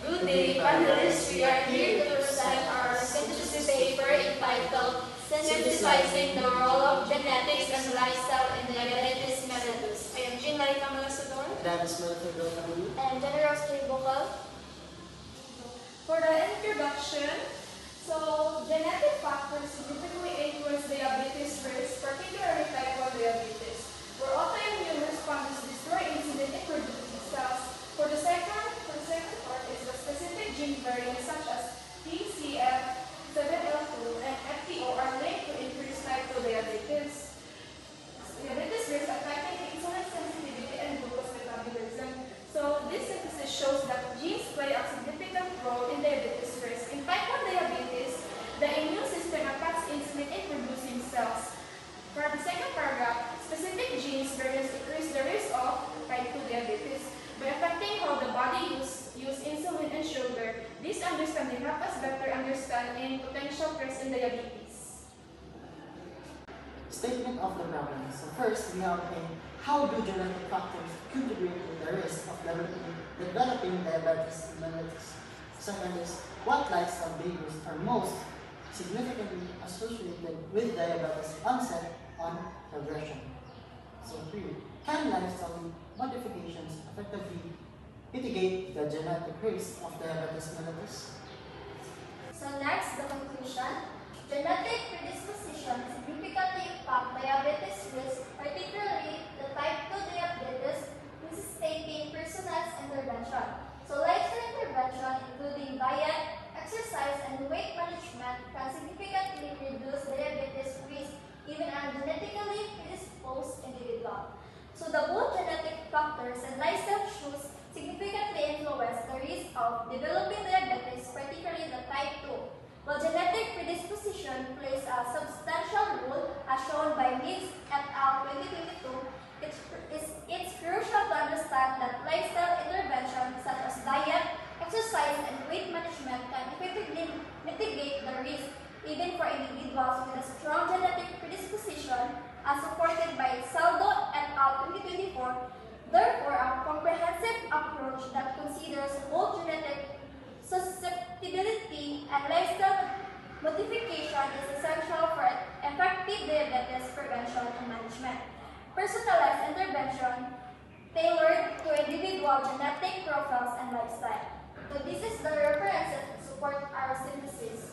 Good day, panelists. We are here to present our synthesis paper entitled Synthesizing the Role of Genetics and Lifestyle in Diabetes Mellitus. I am Jean Larita Malasador. That is Melfredo Camilo. And Generous Bukal. For the introduction, so genetic factors significantly influence diabetes risk, particularly type 1 diabetes, where autoimmune responses destroy insulin in producing cells. For the second part is the specific gene variants such as TCF7L2 and FTO are linked to increased type 2 diabetes. Diabetes risk affecting insulin sensitivity and glucose metabolism. So this synthesis shows that genes play a significant role in diabetes risk. In type 1 diabetes, the immune system attacks insulin in producing cells. For the second paragraph, specific genes variants increase the risk of type 2 diabetes by affecting how the body use insulin and sugar. This understanding helps us better understand any potential threats in diabetes. Statement of the problem. So first, we obtain how do genetic factors contribute to the risk of developing diabetes mellitus. Second is, what lifestyle behaviors are most significantly associated with diabetes onset on progression. So 3. Can lifestyle modifications effectively mitigate the genetic risk of diabetes mellitus? So next, the conclusion. Genetic predisposition significantly impact diabetes risk, particularly the type 2 diabetes, necessitating personalized intervention. So lifestyle intervention, including diet, exercise, and weight management, can significantly reduce diabetes risk even in a genetically predisposed individual. So the both genetic factors and lifestyle issues significantly influence the risk of developing diabetes, particularly the type 2. While genetic predisposition plays a substantial role, as shown by Mix et al. 2022, it's crucial to understand that lifestyle interventions such as diet, exercise, and weight management can effectively mitigate the risk, even for individuals with a strong genetic predisposition, as supported by Saldo et al. 2024. Therefore, a comprehensive approach that considers both genetic susceptibility and lifestyle modification is essential for effective diabetes prevention and management. Personalized intervention tailored to individual genetic profiles and lifestyle. So this is the references that support our synthesis.